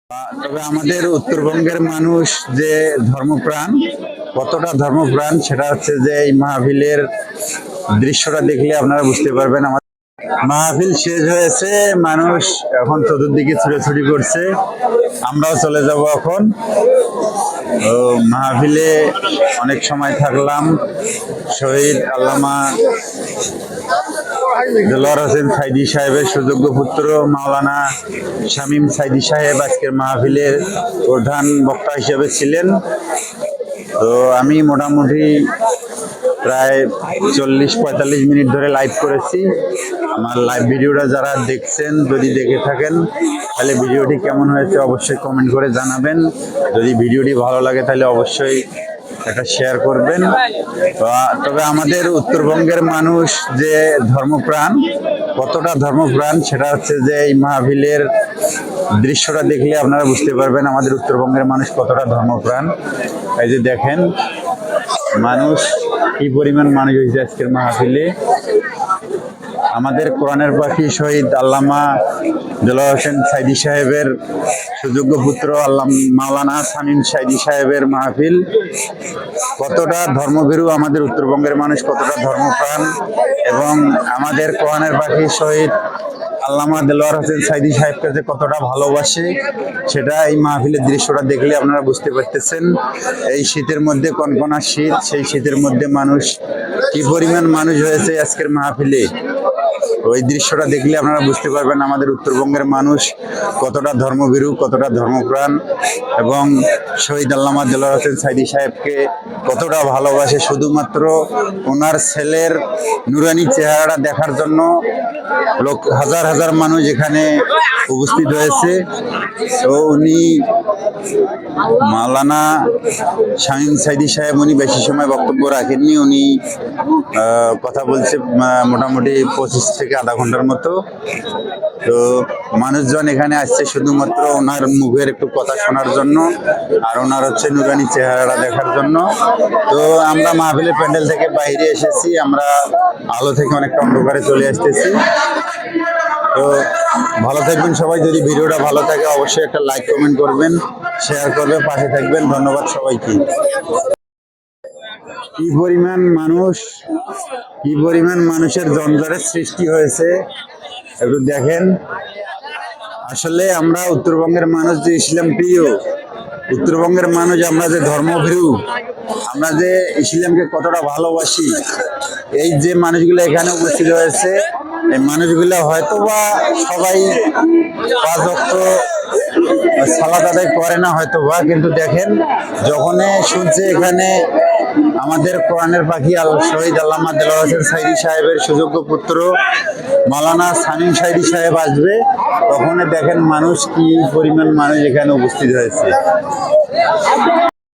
তবে আমাদের উত্তরবঙ্গের মানুষ যে ধর্মপ্রাণ, কতটা ধর্মপ্রাণ সেটা হচ্ছে যে এই মাহফিলের দৃশ্যটা দেখলে আপনারা বুঝতে পারবেন। আমাদের মাহফিল শেষ হয়েছে, মানুষ এখন চতুর্দিকে ছুটোছুটি করছে, আমরাও চলে যাব এখন। তো মাহফিলে অনেক সময় থাকলাম। শহীদ আল্লামা দেলোয়ার হোসেন সাইদি সাহেবের সুযোগ্য পুত্র মাওলানা শামীম সাইদি সাহেব আজকের মাহফিলের প্রধান বক্তা হিসেবে ছিলেন। তো আমি মোটামুটি প্রায় 40-45 মিনিট ধরে লাইভ করেছি। আমার লাইভ ভিডিওটা যারা দেখছেন, যদি দেখে থাকেন তাহলে ভিডিওটি কেমন হয়েছে অবশ্যই কমেন্ট করে জানাবেন। যদি ভিডিওটি ভালো লাগে তাহলে অবশ্যই এটা শেয়ার করবেন। তবে আমাদের উত্তরবঙ্গের মানুষ যে ধর্মপ্রাণ, কতটা ধর্মপ্রাণ সেটা হচ্ছে যে এই মাহফিলের দৃশ্যটা দেখলে আপনারা বুঝতে পারবেন আমাদের উত্তরবঙ্গের মানুষ কতটা ধর্মপ্রাণ। এই যে দেখেন মানুষ কি পরিমাণ মানুষ হয়েছে আজকের মাহফিলে। আমাদের কোরআনের পাখি শহীদ আল্লামা দেলোয়ার হোসেন সাইদি সাহেবের সুযোগ্য পুত্র মাওলানা শামীম সাইদি সাহেবের মাহফিল। কতটা ধর্মভীরু আমাদের উত্তরবঙ্গের মানুষ, কতটা ধর্মপ্রাণ, এবং আমাদের কোরআনের পাখি শহীদ আল্লামা দেলোয়ার হোসেন সাইদি সাহেবকে যে কতটা ভালোবাসে সেটা এই মাহফিলের দৃশ্যটা দেখলে আপনারা বুঝতে পারতেছেন। এই শীতের মধ্যে কনকনা শীত, সেই শীতের মধ্যে মানুষ কি পরিমাণ মানুষ হয়েছে আজকের মাহফিলে, ওই দৃশ্যটা দেখলে আপনারা বুঝতে পারবেন আমাদের উত্তরবঙ্গের মানুষ কতটা ধর্মভীরু, কতটা ধর্মপ্রাণ, এবং শহীদ আল্লামা দেলোয়ার হোসেন সাইদি সাহেবকে কতটা ভালোবাসে। শুধুমাত্র ওনার ছেলের নুরানি চেহারাটা দেখার জন্য হাজার হাজার মানুষ এখানে উপস্থিত হয়েছে। তো উনি মাওলানা শামীম সাইদি সাহেব উনি বেশি সময় বক্তব্য রাখেননি, উনি কথা বলছে মোটামুটি 25 থেকে আধা ঘন্টার মতো। তো মানুষজন এখানে আসছে শুধুমাত্র ওনার মুখের একটু কথা শোনার জন্য, আর ওনার হচ্ছে নুরানি চেহারাটা দেখার জন্য। তো আমরা মাহফিলের প্যান্ডেল থেকে বাইরে এসেছি, আমরা আলো থেকে অনেকটা অন্ধকারে চলে আসতেছি। তো ভালো থাকবেন সবাই। যদি ভিডিওটা ভালো থাকে অবশ্যই একটা লাইক কমেন্ট করবেন, শেয়ার করবেন, পাশে থাকবেন। ধন্যবাদ সবাইকে। কি পরিমাণ মানুষ, কি পরিমাণ মানুষের জঞ্জালের সৃষ্টি হয়েছে একটু দেখেন। আসলে আমরা উত্তরবঙ্গের মানুষ যে ইসলাম প্রিয়, উত্তরবঙ্গের মানুষ আমরা যে ধর্মভীরু, আমরা যে ইসলামকে কতটা ভালোবাসি, এই যে মানুষগুলো এখানে উপস্থিত হয়েছে, এই মানুষগুলো হয়তো বা সবাই 5 ওয়াক্ত সালাত আদায় করে না হয়তো বা, কিন্তু দেখেন যখন শুনছে এখানে আমাদের কোরআনের পাখি শহীদ আল্লামা দেলোয়ার হোসেন সাইদি সাহেবের সুযোগ্য পুত্র মাওলানা শামীম সাইদি সাহেব আসবে, তখন দেখেন মানুষ কি পরিমাণ মানুষ এখানে উপস্থিত হয়েছে।